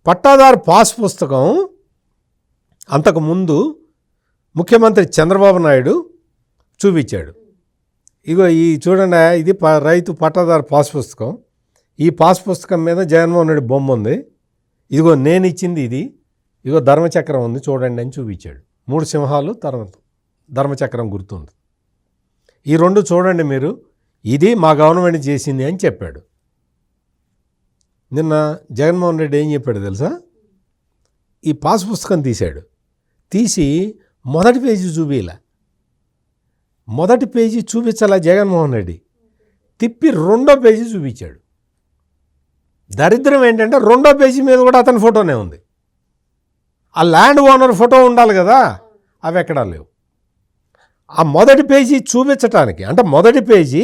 పట్టాదారు పాస్ పుస్తకం అంతకుముందు ముఖ్యమంత్రి చంద్రబాబు నాయుడు చూపించాడు. ఇగో ఈ చూడండి, ఇది రైతు పట్టాదారు పాస్ పుస్తకం. ఈ పాస్ పుస్తకం మీద జగన్మోహన్ రెడ్డి బొమ్మ ఉంది. ఇదిగో నేను ఇచ్చింది ఇది, ఇగో ధర్మచక్రం ఉంది చూడండి అని చూపించాడు. 3 సింహాలు ధర్మచక్రం గుర్తుంది. ఈ 2 చూడండి మీరు, ఇది మా గవర్నమెంట్ చేసింది అని చెప్పాడు. నిన్న జగన్మోహన్ రెడ్డి ఏం చెప్పాడు తెలుసా? ఈ పాస్ పుస్తకం తీసి మొదటి పేజీ చూపిలా. మొదటి పేజీ చూపించాల జగన్మోహన్ రెడ్డి, తిప్పి 2వ పేజీ చూపించాడు. దరిద్రం ఏంటంటే 2వ పేజీ మీద కూడా అతని ఫోటోనే ఉంది. ఆ ల్యాండ్ ఓనర్ ఫోటో ఉండాలి కదా, అవి ఎక్కడా లేవు. ఆ మొదటి పేజీ చూపించటానికి అంటే మొదటి పేజీ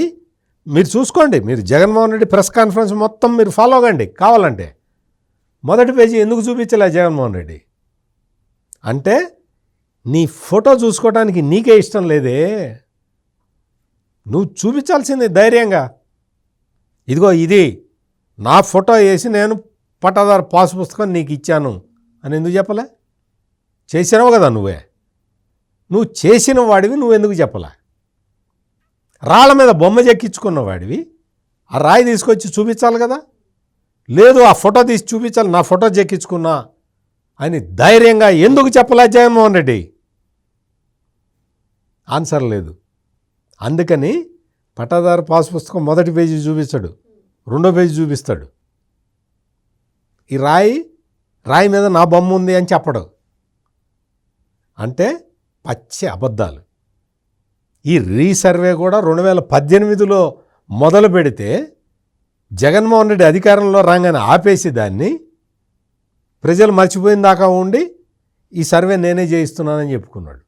మీరు చూసుకోండి, మీరు జగన్మోహన్ రెడ్డి ప్రెస్ కాన్ఫరెన్స్ మొత్తం మీరు ఫాలో కండి కావాలంటే. మొదటి పేజీ ఎందుకు చూపించలే జగన్మోహన్ రెడ్డి అంటే, నీ ఫోటో చూసుకోవడానికి నీకే ఇష్టం లేదే, నువ్వు చూపించాల్సింది ధైర్యంగా. ఇదిగో ఇది నా ఫోటో వేసి నేను పట్టాదారు పాస్ పుస్తకం నీకు ఇచ్చాను అని ఎందుకు చెప్పలే? చేసినావు కదా నువ్వు చేసిన వాడివి, నువ్వెందుకు చెప్పలే? రాళ్ళ మీద బొమ్మ చెక్కించుకున్న వాడివి ఆ రాయి తీసుకొచ్చి చూపించాలి కదా. లేదు, ఆ ఫోటో తీసి చూపించాలి, నా ఫోటో చెక్కించుకున్నా అని ధైర్యంగా ఎందుకు చెప్పలే జగన్మోహన్ రెడ్డి? ఆన్సర్ లేదు. అందుకని పట్టాదారు పాస్ పుస్తకం మొదటి పేజీ చూపించాడు, 2వ పేజీ చూపిస్తాడు. ఈ రాయి మీద నా బొమ్మ ఉంది అని చెప్పడు. అంటే పచ్చి అబద్ధాలు. ఈ రీసర్వే కూడా 2018లో మొదలు పెడితే జగన్మోహన్ రెడ్డి అధికారంలో రాగానే ఆపేసి దాన్ని ప్రజలు మర్చిపోయిన దాకా ఉండి ఈ సర్వే నేనే చేయిస్తున్నానని చెప్పుకున్నాడు.